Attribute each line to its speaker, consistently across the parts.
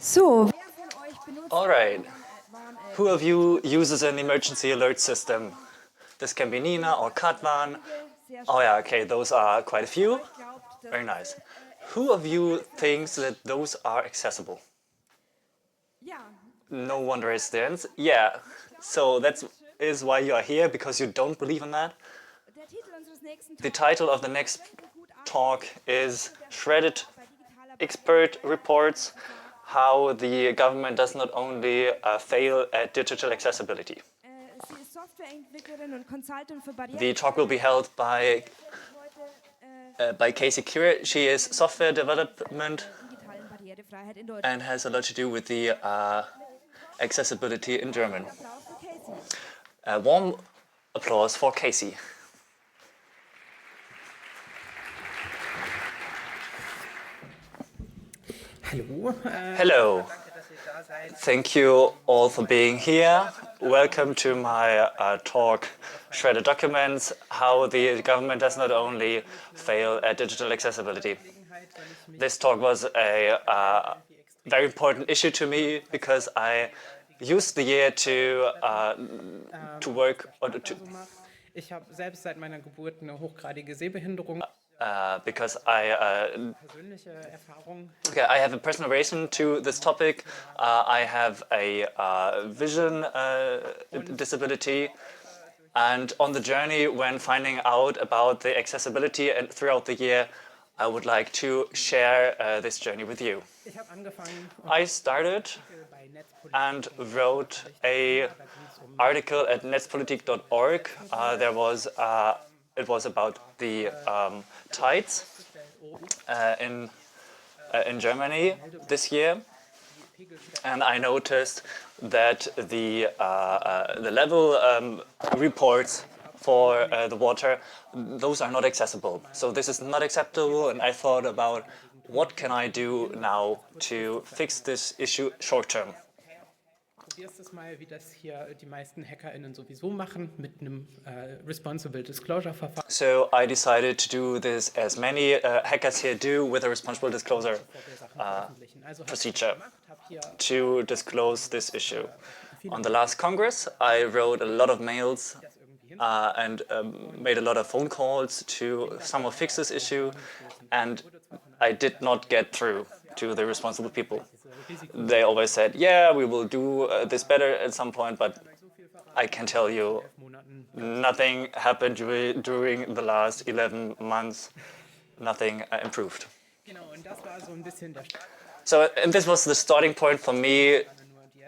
Speaker 1: So,
Speaker 2: All right. Who of you uses an emergency alert system? This can be Nina or Katwan. Oh yeah, okay, those are quite a few. Very nice. Who of you thinks that those are accessible? No one raised their hands. Yeah, so that is why you are here, because you don't believe in that. The title of the next talk is Shredded Expert Reports, how the government does not only fail at digital accessibility. The talk will be held by Casey Kira. She is software development and has a lot to do with the accessibility in German. A warm applause for Casey. Hello. Thank you all for being here. Welcome to my talk, Shredded Documents, how the government does not only fail at digital accessibility. This talk was a very important issue to me because I used the year to work or to
Speaker 3: Ich habe selbst seit meiner Geburt eine hochgradige Sehbehinderung.
Speaker 2: because I have a personal relation to this topic. I have a vision disability, and on the journey when finding out about the accessibility and throughout the year, I would like to share this journey with you. I started and wrote an article at netzpolitik.org. It was about the tides in Germany this year, and I noticed that the level reports for the water, those are not accessible. So this is not acceptable, and I thought about what can I do now to fix this issue short term.
Speaker 3: Probierst es mal, wie das hier die meisten HackerInnen sowieso machen, mit einem Responsible Disclosure Verfahren.
Speaker 2: So I decided to do this as many hackers here do, with a responsible disclosure procedure to disclose this issue. On the last Congress, I wrote a lot of mails and made a lot of phone calls to somehow fix this issue, and I did not get through to the responsible people. They always said, yeah, we will do this better at some point, but I can tell you nothing happened during the last 11 months. Nothing improved. So, and this was the starting point for me,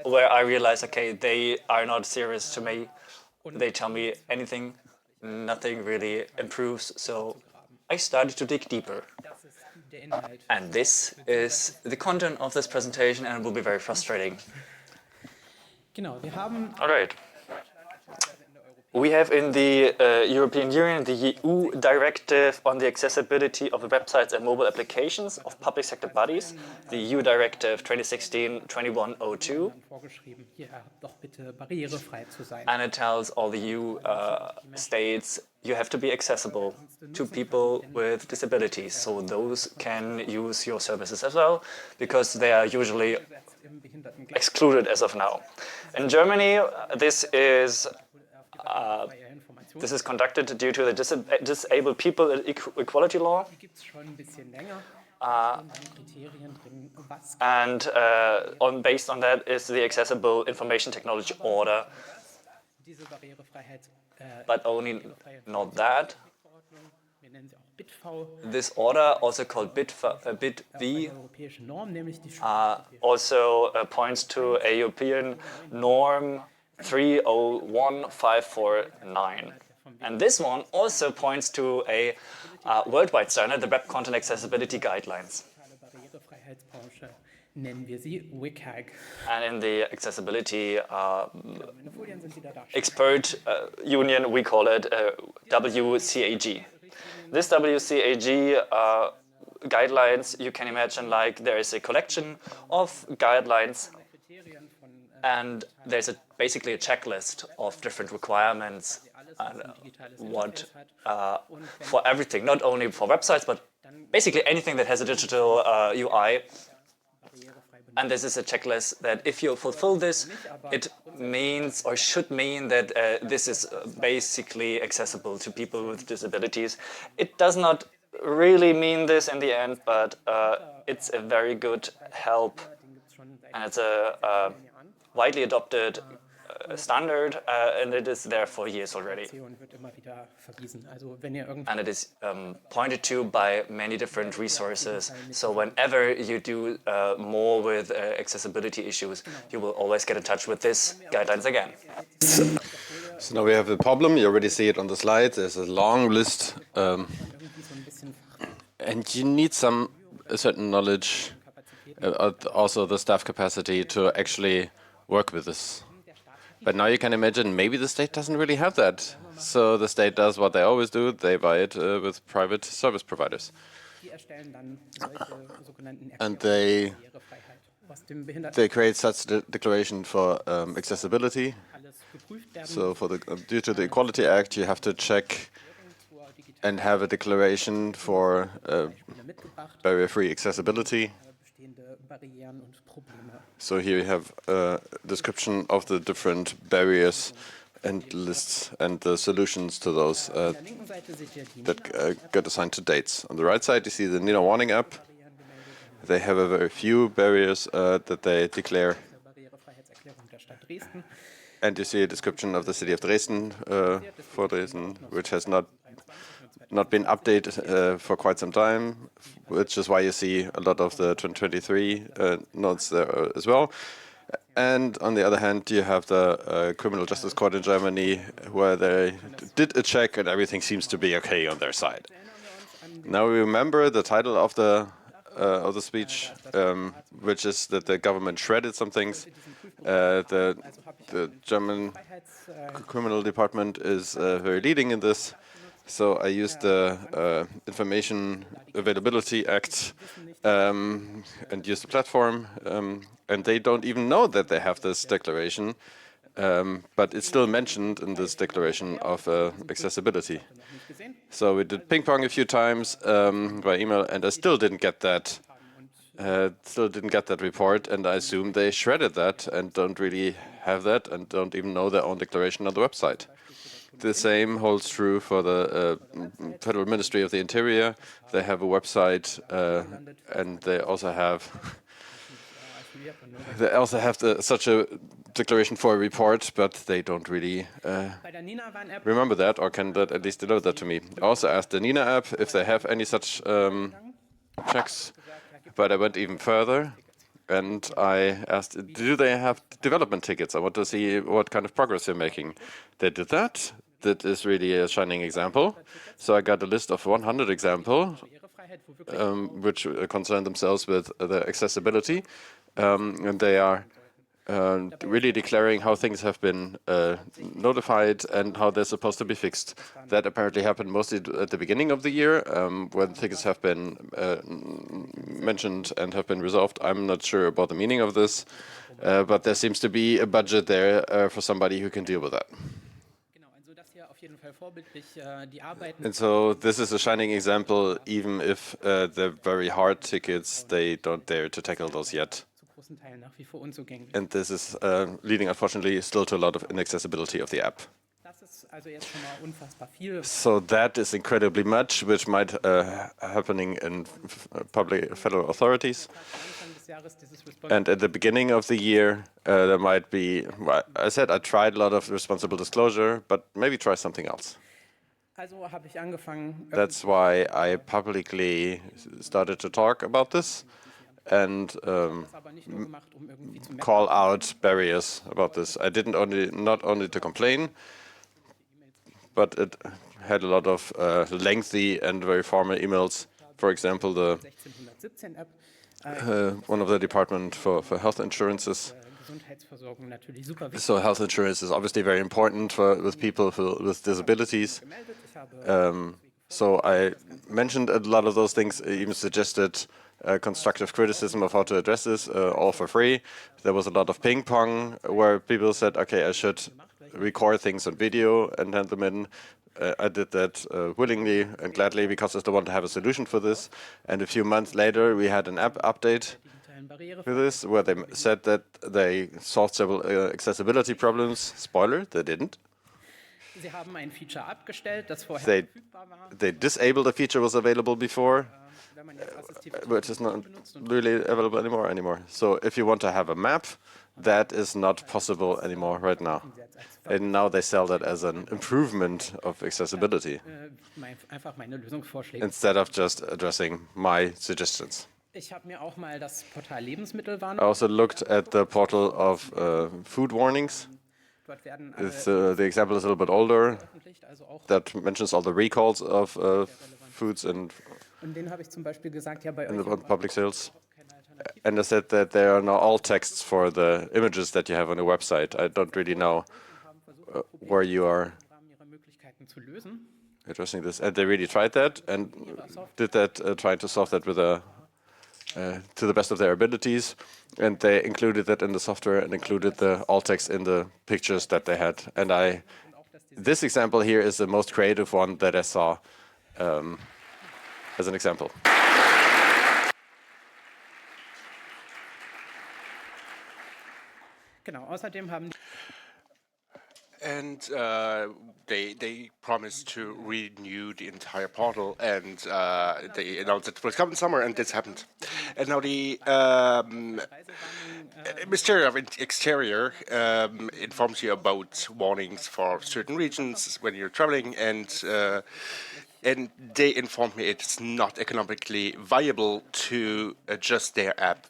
Speaker 2: where I realized, okay, they are not serious to me. They tell me anything, nothing really improves. So I started to dig deeper. And this is the content of this presentation, and it will be very frustrating. All right. We have in the European Union the EU Directive on the Accessibility of Websites and Mobile Applications of Public Sector Bodies, the EU Directive 2016-2102. And it tells all the EU states you have to be accessible to people with disabilities, so those can use your services as well, because they are usually excluded as of now. In Germany, this is conducted due to the Disabled People Equality Law. And based on that is the Accessible Information Technology Order. But only not that. This order, also called BIT-V, also points to a European norm 301549. And this one also points to a worldwide standard, the Web Content Accessibility Guidelines. And in the accessibility expert union, we call it WCAG. This WCAG guidelines, you can imagine like there is a collection of guidelines, and there's basically a checklist of different requirements for everything, not only for websites, but basically anything that has a digital UI. And this is a checklist that if you fulfill this, it means or should mean that this is basically accessible to people with disabilities. It does not really mean this in the end, but it's a very good help, and it's a widely adopted standard, and it is there for years already. And it is pointed to by many different resources. So whenever you do more with accessibility issues, you will always get in touch with this guidelines again.
Speaker 1: So now we have a problem. You already see it on the slide. There's a long list, and you need a certain knowledge, also the staff capacity to actually work with this. But now you can imagine maybe the state doesn't really have that. So the state does what they always do. They buy it with private service providers. And they create such a declaration for accessibility. So due to the Equality Act, you have to check and have a declaration for barrier-free accessibility. So here you have a description of the different barriers and lists and the solutions to those that get assigned to dates. On the right side, you see the NINA Warning app. They have a very few barriers that they declare. And you see a description of the city of Dresden for Dresden, which has not been updated for quite some time, which is why you see a lot of the 2023 notes there as well. And on the other hand, you have the Criminal Justice Court in Germany, where they did a check and everything seems to be okay on their side. Now we remember the title of the speech, which is that the government shredded some things. The German criminal department is very leading in this. So I used the Information Availability Act and used the platform. And they don't even know that they have this declaration, but it's still mentioned in this declaration of accessibility. So we did ping pong a few times by email, and I still didn't get that. Report, and I assume they shredded that and don't really have that and don't even know their own declaration on the website. The same holds true for the Federal Ministry of the Interior. They have a website, and they also have such a declaration for a report, but they don't really remember that or can at least deliver that to me. I also asked the NINA app if they have any such checks, but I went even further. And I asked, do they have development tickets? I want to see what kind of progress they're making. They did that. That is really a shining example. So I got a list of 100 examples, which concern themselves with the accessibility. And they are really declaring how things have been notified and how they're supposed to be fixed. That apparently happened mostly at the beginning of the year, when things have been mentioned and have been resolved. I'm not sure about the meaning of this, but there seems to be a budget there for somebody who can deal with that. And so this is a shining example, even if they're very hard tickets, they don't dare to tackle those yet. And this is leading, unfortunately, still to a lot of inaccessibility of the app. So that is incredibly much, which might happening in public federal authorities. And at the beginning of the year, there might be, well, I said I tried a lot of responsible disclosure, but maybe try something else. That's why I publicly started to talk about this and call out barriers about this. I didn't not only to complain, but it had a lot of lengthy and very formal emails. For example, the one of the Department for Health Insurances. So health insurance is obviously very important with people with disabilities. So I mentioned a lot of those things, even suggested constructive criticism of how to address this, all for free. There was a lot of ping pong where people said, okay, I should record things on video and hand them in. I did that willingly and gladly because I still want to have a solution for this. And a few months later, we had an app update. to this, where they said that they solved several accessibility problems. Spoiler, they didn't.
Speaker 3: Sie haben ein Feature abgestellt, das vorher
Speaker 1: They,
Speaker 3: verfügbar war.
Speaker 1: they disabled a feature was available before,
Speaker 3: Wenn man jetzt assistive
Speaker 1: which is not
Speaker 3: Technik benutzt und
Speaker 1: really available anymore. So if you want to have a map, that is not possible anymore right now. And now they sell that as an improvement of accessibility
Speaker 3: einfach meine Lösungsvorschläge.
Speaker 1: instead of just addressing my suggestions.
Speaker 3: Ich habe mir auch mal das Portal
Speaker 1: I
Speaker 3: Lebensmittelwarnung.
Speaker 1: also looked at the portal of food warnings.
Speaker 3: Dort werden
Speaker 1: The example is a little bit older.
Speaker 3: veröffentlicht, also auch.
Speaker 1: That mentions all the recalls of foods and
Speaker 3: Und den habe ich zum Beispiel gesagt, ja, bei
Speaker 1: in
Speaker 3: euch
Speaker 1: the
Speaker 3: im
Speaker 1: public sales.
Speaker 3: keine Alternative.
Speaker 1: And I said that there are now all texts for the images that you have on the website. I don't really know where you are
Speaker 3: Im Rahmen ihrer Möglichkeiten zu lösen.
Speaker 1: addressing this. And they really tried that and did that, trying to solve that with to the best of their abilities. And they included that in the software and included the alt text in the pictures that they had. And this example here is the most creative one that I saw as an example.
Speaker 3: Genau, außerdem haben
Speaker 4: And they promised to renew the entire portal, and they announced it will come in summer, and this happened. And now the Ministry of Exterior informs you about warnings for certain regions when you're traveling, and they informed me it's not economically viable to adjust their app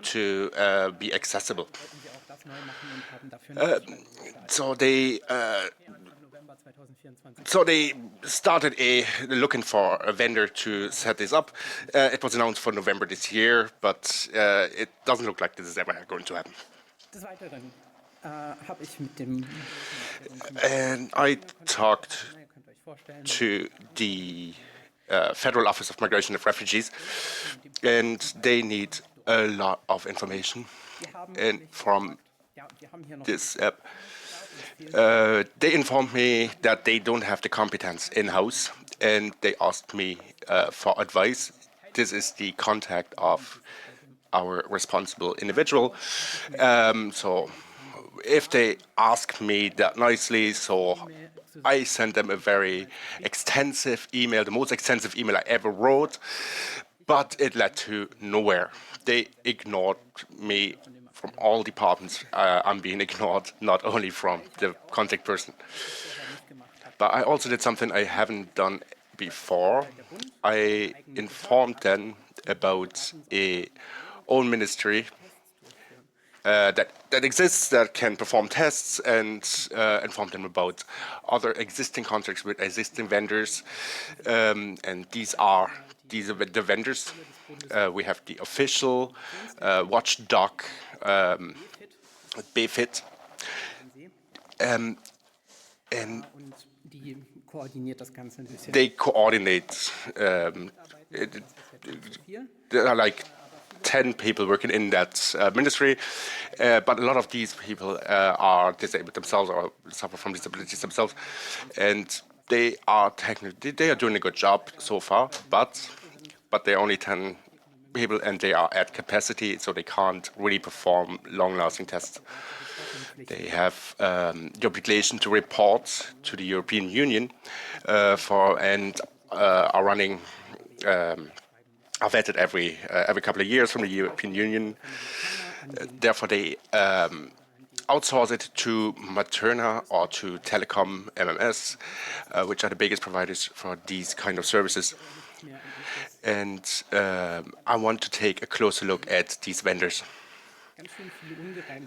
Speaker 4: to be accessible.
Speaker 3: sie auch das neu machen und haben dafür
Speaker 4: So they
Speaker 3: November 2024.
Speaker 4: So they started looking for a vendor to set this up. It was announced for November this year, but it doesn't look like this is ever going to happen.
Speaker 3: Des Weiteren habe ich mit dem
Speaker 4: And I talked
Speaker 3: ihr könnt euch vorstellen,
Speaker 4: to the Federal Office of Migration and Refugees, and they need a lot of information. And from
Speaker 3: ja, wir haben hier noch
Speaker 4: this app, they informed me that they don't have the competence in-house, and they asked me for advice. This is the contact of our responsible individual. So if they ask me that nicely, so I sent them a very extensive email, the most extensive email I ever wrote, but it led to nowhere. They ignored me from all departments. I'm being ignored, not only from the contact person. But I also did something I haven't done before. I informed them about a own ministry that exists, that can perform tests, and inform them about other existing contracts with existing vendors. And these are the vendors. We have the official watchdog, BFIT, and
Speaker 3: und die koordiniert das Ganze ein bisschen.
Speaker 4: they coordinate. There are like 10 people working in that ministry, but a lot of these people are disabled themselves or suffer from disabilities themselves, and they are doing a good job so far, but they're only 10 people and they are at capacity, so they can't really perform long-lasting tests. They have the obligation to report to the European Union and are running. Are vetted every couple of years from the European Union. Therefore, they outsource it to Materna or to Telecom MMS, which are the biggest providers for these kind of services. And I want to take a closer look at these vendors.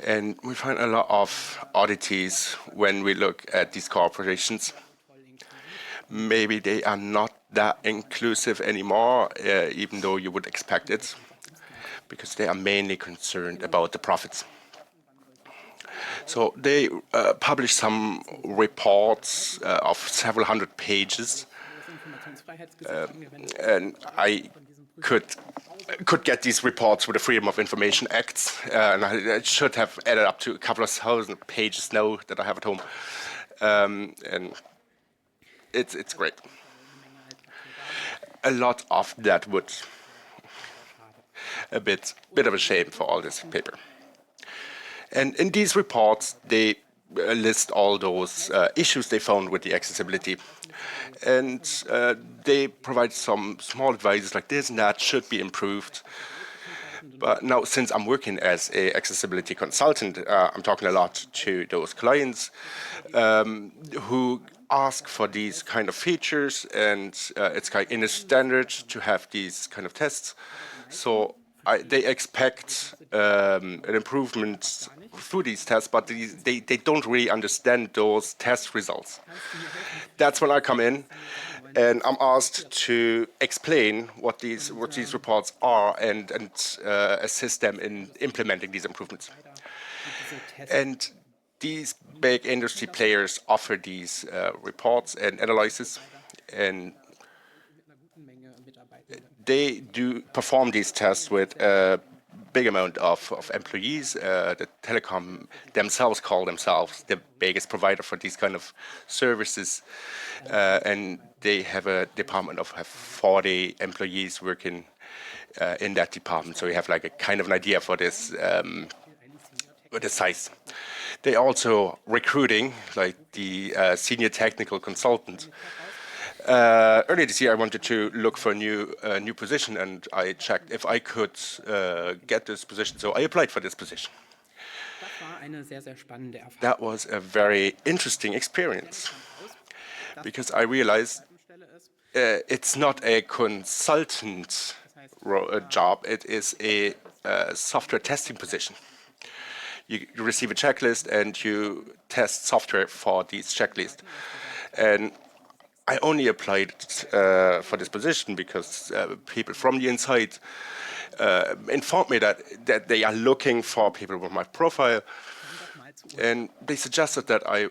Speaker 4: And we find a lot of oddities when we look at these corporations. Maybe they are not that inclusive anymore, even though you would expect it, because they are mainly concerned about the profits. So they publish some reports of several hundred pages, and I could get these reports with the Freedom of Information Act, and it should have added up to a couple of thousand pages now that I have at home, and it's great. A lot of that would a bit of a shame for all this paper. And in these reports, they list all those issues they found with the accessibility. And they provide some small advice like this and that should be improved. But now, since I'm working as an accessibility consultant, I'm talking a lot to those clients who ask for these kind of features, and it's kind of in a standard to have these kind of tests. So they expect an improvement through these tests, but they don't really understand those test results. That's when I come in, and I'm asked to explain what these reports are and assist them in implementing these improvements. And these big industry players offer these reports and analysis, and they do perform these tests with a big amount of employees. The telecom themselves call themselves the biggest provider for these kind of services, and they have a department of 40 employees working in that department. So you have like a kind of an idea for this the size. They also recruiting like the senior technical consultant. Earlier this year, I wanted to look for a new position, and I checked if I could get this position. So I applied for this position. That was a very interesting experience because I realized it's not a consultant job, it is a software testing position. You receive a checklist and you test software for these checklists. And I only applied for this position because people from the inside informed me that they are looking for people with my profile, and they suggested that I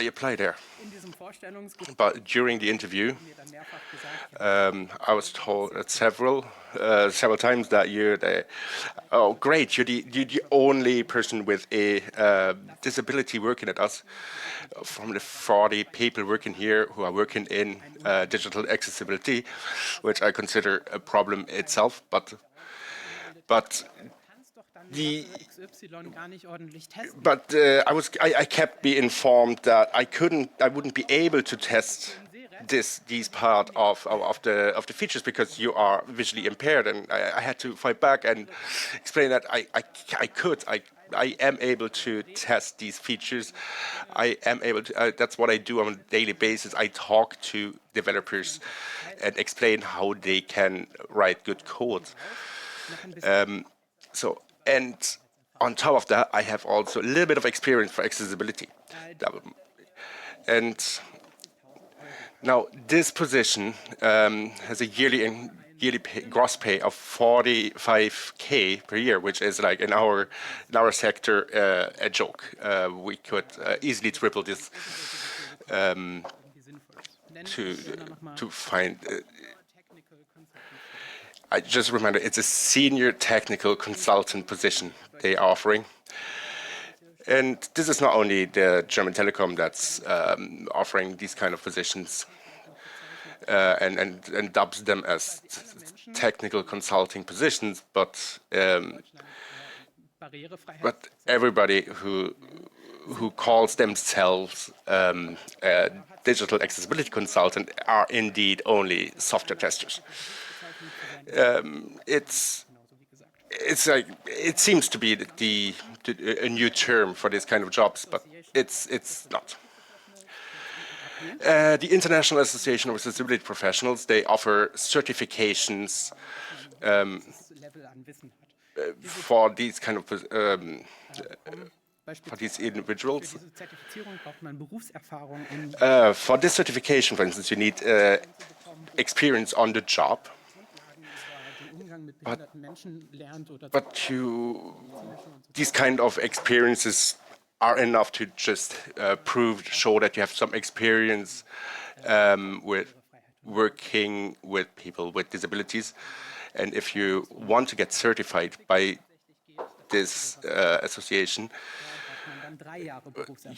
Speaker 4: apply there. But during the interview, I was told several times that oh great, you're the only person with a disability working at us. From the 40 people working here who are working in digital accessibility, which I consider a problem itself, but I kept being informed that I wouldn't be able to test these part of the features because you are visually impaired, and I had to fight back and explain that I am able to test these features. I am able to. That's what I do on a daily basis. I talk to developers and explain how they can write good code. And on top of that, I have also a little bit of experience for accessibility. And now this position has a yearly gross pay of 45K per year, which is like in our sector a joke. We could easily triple this to find. I just remember it's a senior technical consultant position they are offering. And this is not only the German Telecom that's offering these kind of positions and dubs them as technical consulting positions, but everybody who calls themselves a digital accessibility consultant are indeed only software testers. It's like it seems to be a new term for this kind of jobs, but it's not. The International Association of Accessibility Professionals, they offer certifications for these kind of for these individuals. For this certification, for instance, you need experience on the job. But these kind of experiences are enough to just show that you have some experience with working with people with disabilities. And if you want to get certified by this association,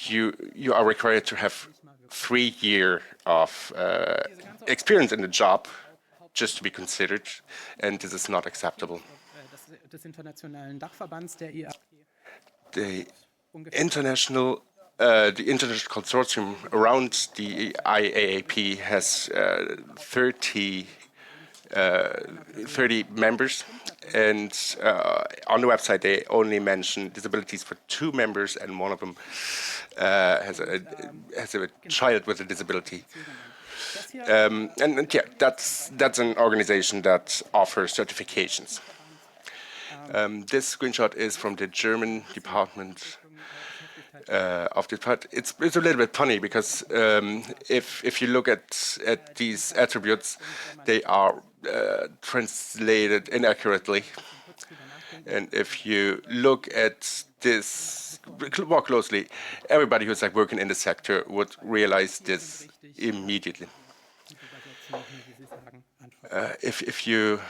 Speaker 4: you are required to have 3 years of experience in the job just to be considered, and this is not acceptable.
Speaker 3: Des internationalen Dachverbands der IAP.
Speaker 4: The international consortium around the IAAP has 30 members, and on the website they only mention disabilities for 2 members, and one of them has a child with a disability. And yeah, that's an organization that offers certifications. This screenshot is from the German Department of the part. It's a little bit funny because if you look at these attributes, they are translated inaccurately. And if you look at this more closely, everybody who's like working in the sector would realize this immediately. If you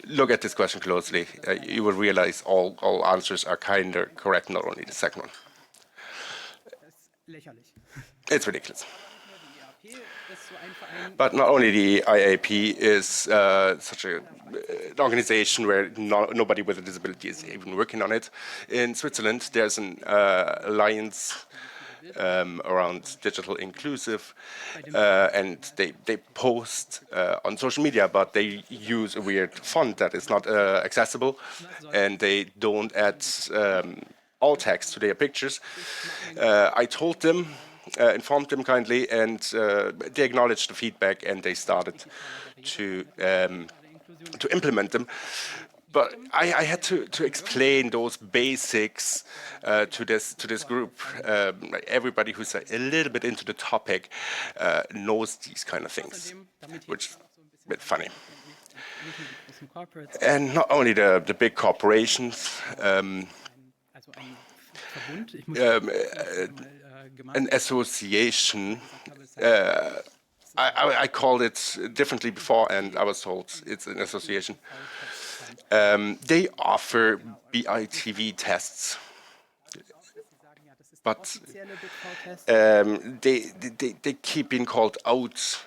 Speaker 4: look at this question closely, you will realize all answers are kind of correct, not only the second one. It's ridiculous. But not only the IAP is such an organization where nobody with a disability is even working on it. In Switzerland, there's an alliance around digital inclusive, and they post on social media, but they use a weird font that is not accessible, and they don't add alt text to their pictures. I told them, informed them kindly, and they acknowledged the feedback, and they started to implement them. But I had to explain those basics to this group. Everybody who's a little bit into the topic knows these kind of things, which is a bit funny. And not only the big corporations, an association. I called it differently before, and I was told it's an association. They offer BITV tests, but they keep being called out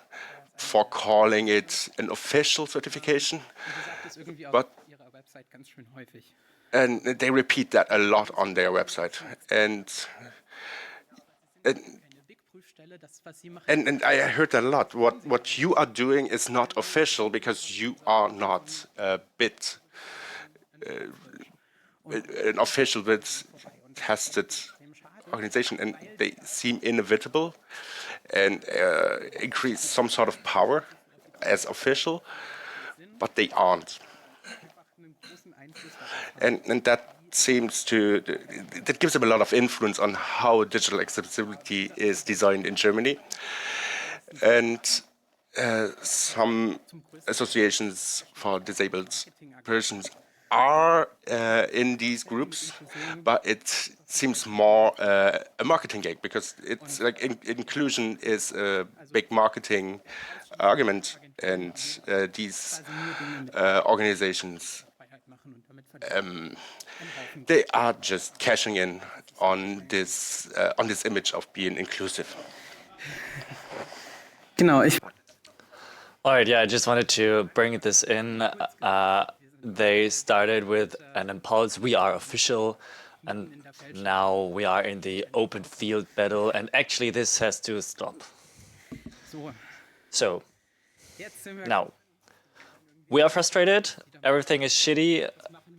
Speaker 4: for calling it an official certification. And they repeat that a lot on their website. And I heard that a lot. What you are doing is not official because you are not a bit an official bit tested organization, and they seem inevitable and increase some sort of power as official, but they aren't. And that seems to, that gives them a lot of influence on how digital accessibility is designed in Germany. And some associations for disabled persons are in these groups, but it seems more a marketing gag, because it's like inclusion is a big marketing argument, and these organizations they are just cashing in on this image of being inclusive.
Speaker 2: All right, yeah, I just wanted to bring this in. They started with an impulse, we are official, and now we are in the open field battle, and actually this has to stop. So, now, we are frustrated, everything is shitty,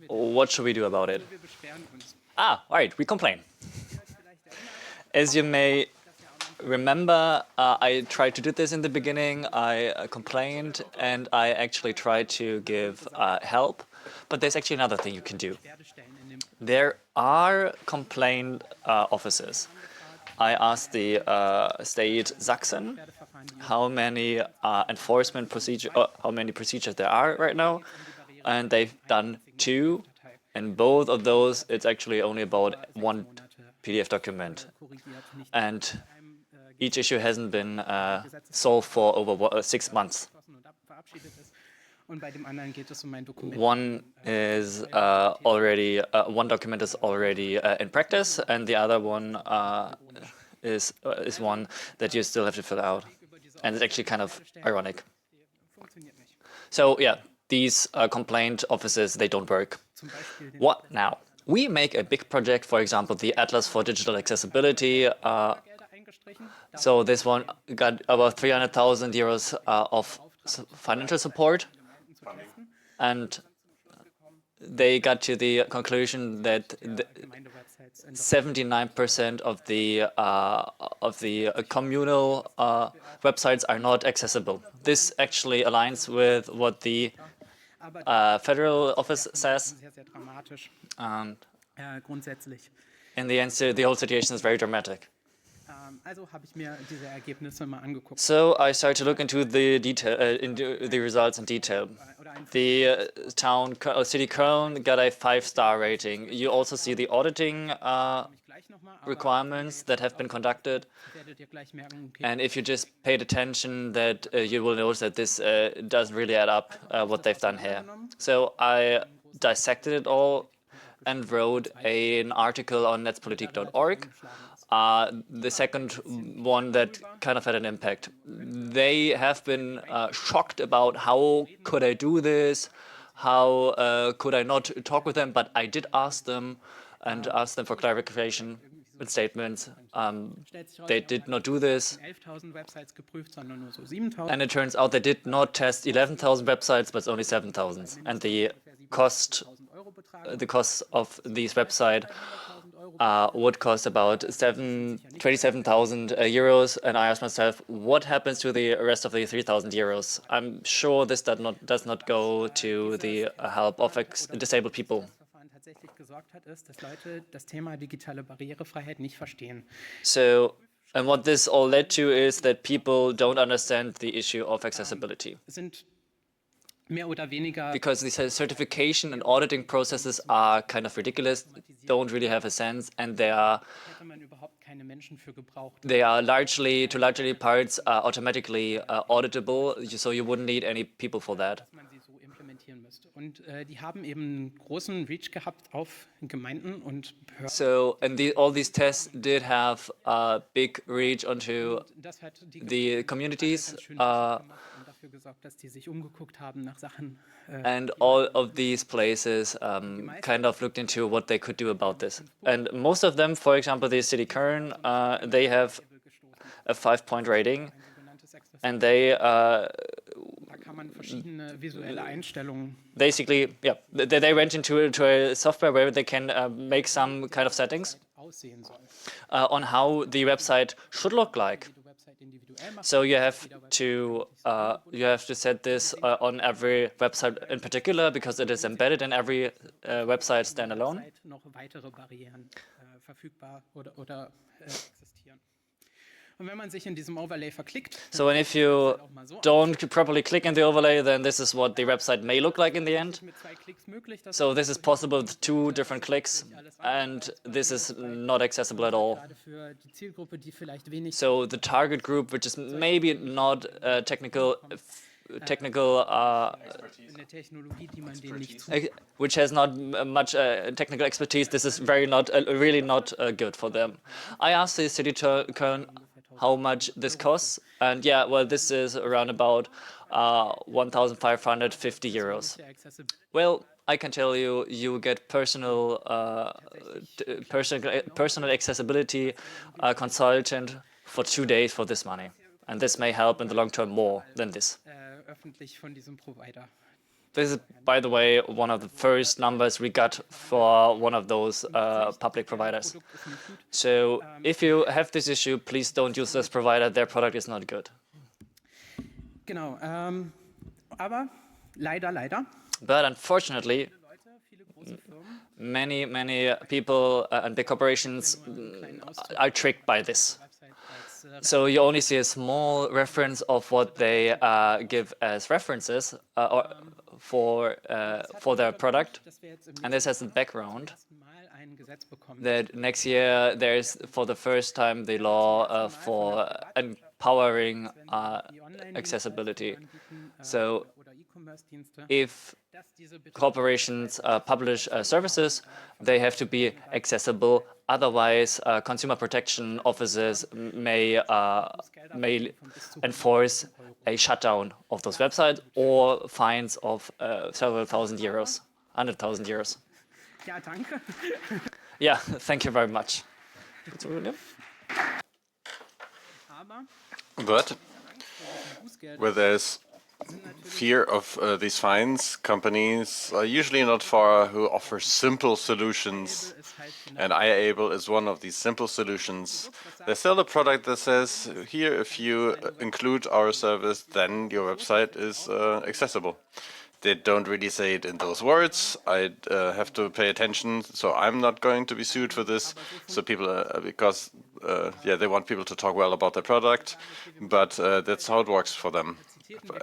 Speaker 2: what should we do about it? All right, we complain. As you may remember, I tried to do this in the beginning. I complained, and I actually tried to give help. But there's actually another thing you can do. There are complaint offices. I asked the state Sachsen how many enforcement procedures, how many procedures there are right now, and they've done 2. And both of those, it's actually only about 1 PDF document. And each issue hasn't been solved for over 6 months. One is already, one document is already in practice, and the other one is one that you still have to fill out. And it's actually kind of ironic. So yeah, these complaint offices, they don't work. What now? We make a big project, for example, the Atlas for Digital Accessibility. So this one got about 300,000 euros of financial support. And they got to the conclusion that 79% of the communal websites are not accessible. This actually aligns with what the federal office says. And in the end, the whole situation is very dramatic. So I started to look into the results in detail. The city Köln got a 5-star rating. You also see the auditing requirements that have been conducted. And if you just paid attention, that you will notice that this doesn't really add up what they've done here. So I dissected it all and wrote an article on netzpolitik.org. The second one that kind of had an impact. They have been shocked about how could I do this, how could I not talk with them, but I did ask them and ask them for clarification with statements. They did not do this. And it turns out they did not test 11,000 websites, but only 7,000. And the cost of these websites would cost about 27,000 euros, and I asked myself, what happens to the rest of the 3,000 euros? I'm sure this does not go to the help of disabled people. So, and what this all led to is that people don't understand the issue of accessibility. Because the certification and auditing processes are kind of ridiculous, don't really have a sense, and they are largely parts automatically auditable, so you wouldn't need any people for that. So, and all these tests did have a big reach onto the communities. And all of these places kind of looked into what they could do about this. And most of them, for example, the city Köln, they have a 5-point rating, and they basically, yeah, they went into a software where they can make some kind of settings on how the website should look like. So you have to set this on every website in particular, because it is embedded in every website standalone. So and if you don't properly click in the overlay, then this is what the website may look like in the end. So this is possible with 2 different clicks, and this is not accessible at all. So the target group, which is maybe not which has not much technical expertise, this is really not good for them. I asked the city Köln how much this costs, and yeah, well, this is around about 1,550 euros. Well, I can tell you, you get personal accessibility consultant for 2 days for this money, and this may help in the long term more than this. This is, by the way, one of the first numbers we got for one of those public providers. So if you have this issue, please don't use this provider. Their product is not good. But unfortunately, many people and big corporations are tricked by this. So you only see a small reference of what they give as references for their product, and this has a background that next year there's for the first time the law for empowering accessibility. So if corporations publish services, they have to be accessible Otherwise, consumer protection offices may enforce a shutdown of those websites or fines of several thousand euros, 100,000 euros.
Speaker 3: Ja, danke.
Speaker 2: Yeah, thank you very much.
Speaker 1: But where there's fear of these fines, companies are usually not far who offer simple solutions, and iAble is one of these simple solutions. They sell a product that says, here, if you include our service, then your website is accessible. They don't really say it in those words. I have to pay attention, so I'm not going to be sued for this. So people, because they want people to talk well about their product, but that's how it works for them.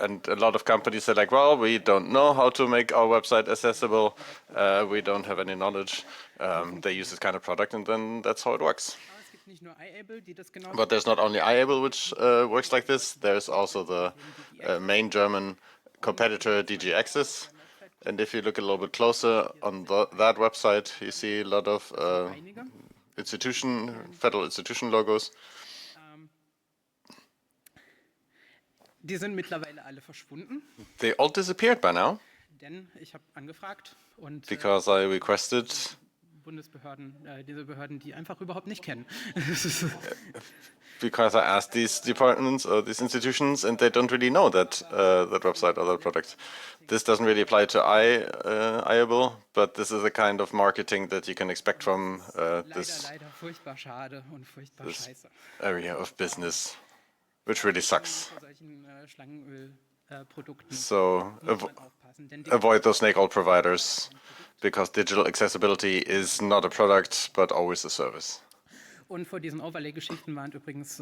Speaker 1: And a lot of companies say like, well, we don't know how to make our website accessible. We don't have any knowledge. They use this kind of product, and then that's how it works. But there's not only iAble which works like this. There's also the main German competitor DG Access. And if you look a little bit closer on that website, you see a lot of federal institution logos.
Speaker 3: Die sind mittlerweile alle verschwunden.
Speaker 1: They all disappeared by now.
Speaker 3: Denn ich habe angefragt und
Speaker 1: because I requested
Speaker 3: Bundesbehörden, diese Behörden, die einfach überhaupt nicht kennen.
Speaker 1: because I asked these departments or these institutions, and they don't really know that that website or that product. This doesn't really apply to iAble, but this is a kind of marketing that you can expect from this
Speaker 3: Leider furchtbar schade und furchtbar scheiße.
Speaker 1: area of business, which really sucks.
Speaker 3: Vor solchen Schlangenölprodukten
Speaker 1: So
Speaker 3: muss man aufpassen, denn
Speaker 1: avoid those snake oil providers, because digital accessibility is not a product, but always a service.
Speaker 3: Und vor diesen Overlay-Geschichten waren übrigens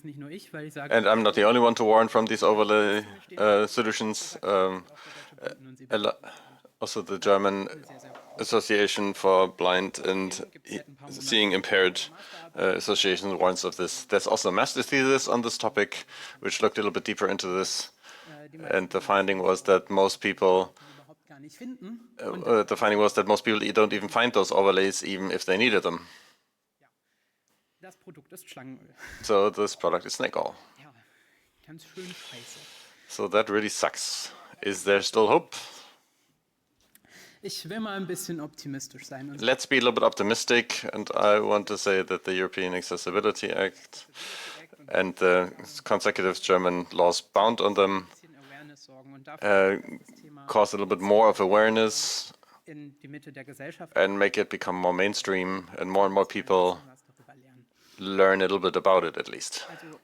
Speaker 3: nicht nur ich, weil ich sage,
Speaker 1: And I'm not the only one to warn from these overlay solutions. Also the German Association for Blind and Seeing Impaired Association warns of this. There's also a master's thesis on this topic, which looked a little bit deeper into this. And the finding was that most people
Speaker 3: überhaupt gar nicht finden.
Speaker 1: don't even find those overlays, even if they needed them.
Speaker 3: Das Produkt ist Schlangenöl.
Speaker 1: So this product is snake oil.
Speaker 3: Ja, ganz schön scheiße.
Speaker 1: So that really sucks. Is there still hope?
Speaker 3: Ich will mal ein bisschen optimistisch sein. Und
Speaker 1: Let's be a little bit optimistic, and I want to say that the European Accessibility Act and the consecutive German laws bound on them
Speaker 3: ein bisschen Awareness sorgen und dafür das Thema
Speaker 1: cause a little bit more of awareness
Speaker 3: in die Mitte der Gesellschaft
Speaker 1: and make it become more mainstream, and more people
Speaker 3: was darüber lernen.
Speaker 1: learn a little bit about it at least.
Speaker 3: Also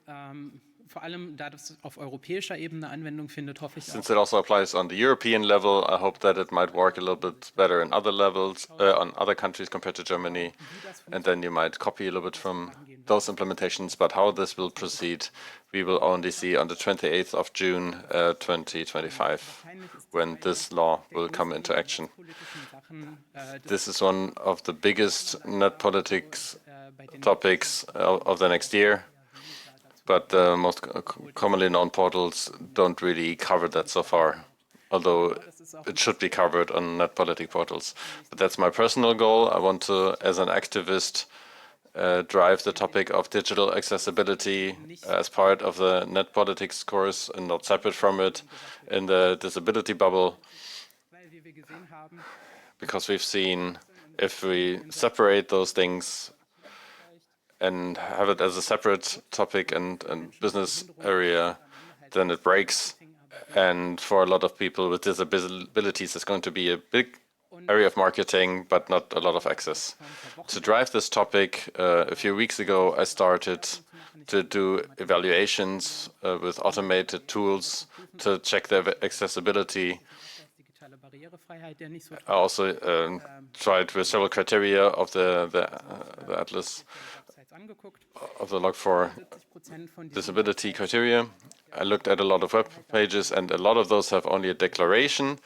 Speaker 3: vor allem, da das auf europäischer Ebene Anwendung findet, hoffe ich auch,
Speaker 1: Since it also applies on the European level, I hope that it might work a little bit better in other levels, on other countries compared to Germany, and then you might copy a little bit from those implementations. But how this will proceed, we will only see on the 28th of June 2025, when this law will come into action.
Speaker 3: politischen Sachen,
Speaker 1: This is one of the biggest net politics topics of the next year, but the most commonly known portals don't really cover that so far, although it should be covered on net politic portals. But that's my personal goal. I want to, as an activist, drive the topic of digital accessibility as part of the net politics course and not separate from it in the disability bubble,
Speaker 3: weil wie wir gesehen haben,
Speaker 1: because we've seen if we separate those things and have it as a separate topic and business area, then it breaks. And for a lot of people with disabilities, it's going to be a big area of marketing, but not a lot of access. To drive this topic, a few weeks ago, I started to do evaluations with automated tools to check their accessibility.
Speaker 3: digitale Barrierefreiheit, der nicht so
Speaker 1: I also tried with several criteria of the Atlas
Speaker 3: Websites angeguckt.
Speaker 1: of the log for
Speaker 3: 70% von diesen
Speaker 1: disability criteria. I looked at a lot of web pages, and a lot of those have only a declaration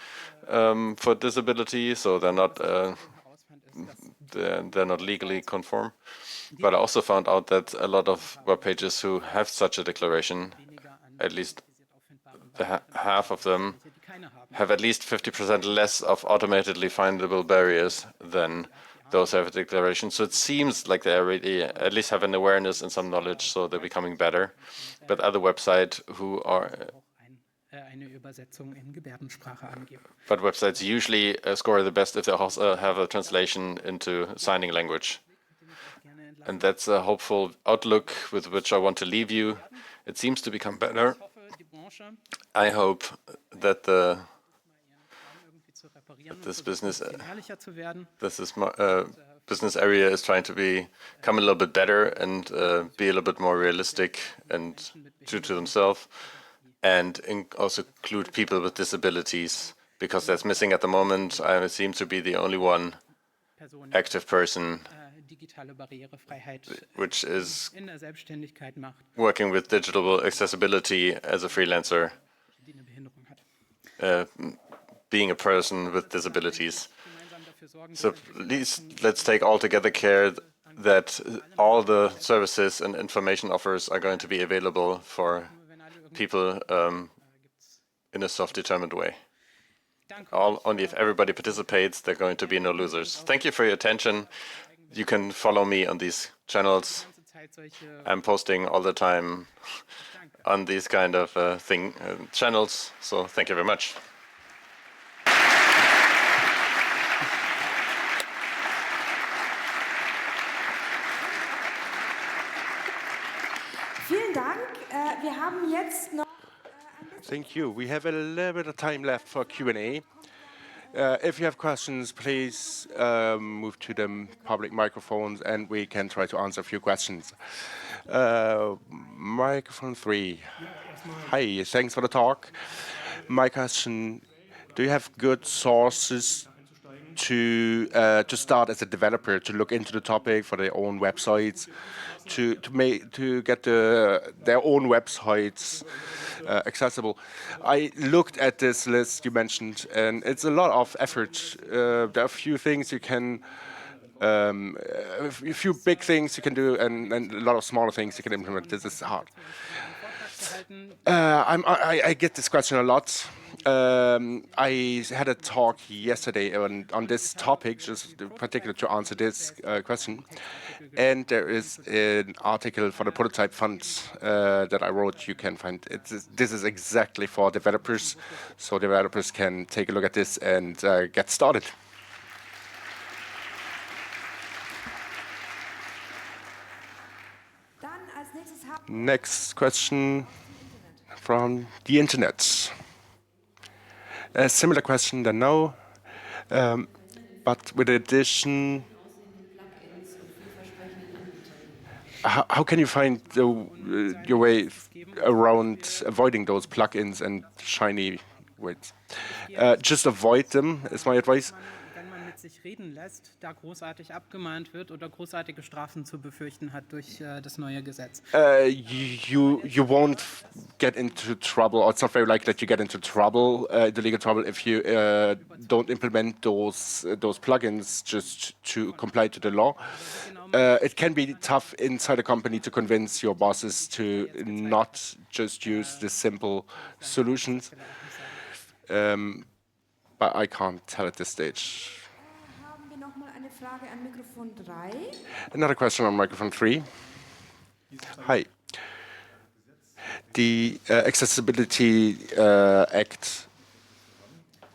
Speaker 1: for disability, so they're not
Speaker 3: herausfand, ist, dass
Speaker 1: they're not legally conform. But I also found out that a lot of web pages who have such a declaration,
Speaker 3: weniger an
Speaker 1: at least
Speaker 3: auffindbaren
Speaker 1: half of them,
Speaker 3: die keine haben.
Speaker 1: have at least 50% less of automatically findable barriers than those declarations. So it seems like they already at least have an awareness and some knowledge, so they're becoming better. But other websites who are But websites usually score the best if they also have a translation into signing language. And that's a hopeful outlook with which I want to leave you. It seems to become better. I hope that this business area is trying to become a little bit better and be a little bit more realistic and true to themselves, and also include people with disabilities, because that's missing at the moment. I seem to be the only one active person which is working with digital accessibility as a freelancer, being a person with disabilities. So let's take altogether care that all the services and information offers are going to be available for people in a self-determined way. Only if everybody participates, there are going to be no losers. Thank you for your attention. You can follow me on these channels. I'm posting all the time on these kind of channels, so thank you very much.
Speaker 5: Vielen Dank. Wir haben jetzt noch
Speaker 4: Thank you. We have a little bit of time left for Q&A. If you have questions, please move to the public microphones and we can try to answer a few questions. Microphone 3. Hi, thanks for the talk. My question, do you have good sources to start as a developer, to look into the topic for their own websites, to get their own websites accessible? I looked at this list you mentioned, and it's a lot of effort. There are a few things you can, a few big things you can do, and a lot of smaller things you can implement. This is hard. I get this question a lot. I had a talk yesterday on this topic, just particular to answer this question. And there is an article for the prototype fund that I wrote. You can find it. This is exactly for developers, so developers can take a look at this and get started. Next question from the internet. A similar question than now, but with addition, how can you find your way around avoiding those plugins and shiny words? Just avoid them is my advice.
Speaker 3: Sich reden lässt, da großartig abgemahnt wird oder großartige Strafen zu befürchten hat durch das neue Gesetz.
Speaker 4: You won't get into trouble, or it's not very likely that you get into trouble, the legal trouble, if you don't implement those plugins just to comply to the law. It can be tough inside a company to convince your bosses to not just use the simple solutions, but I can't tell at this stage. Another question on microphone 3. Hi. The Accessibility Act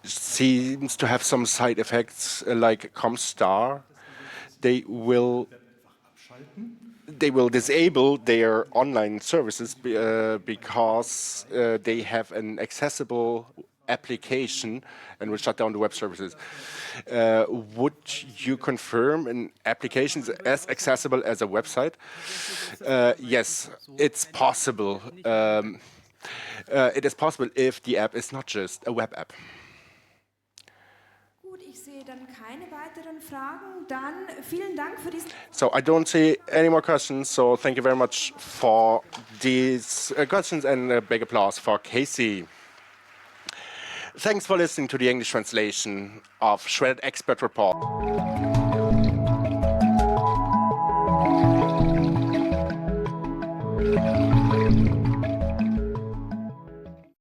Speaker 4: seems to have some side effects, like Comstar. They will disable their online services because they have an accessible application and will shut down the web services. Would you confirm an application is as accessible as a website? Yes, it's possible. It is possible if the app is not just a web app. So I don't see any more questions, so thank you very much for these questions, and a big applause for Casey. Thanks for listening to the English translation of Shredded Expert Report.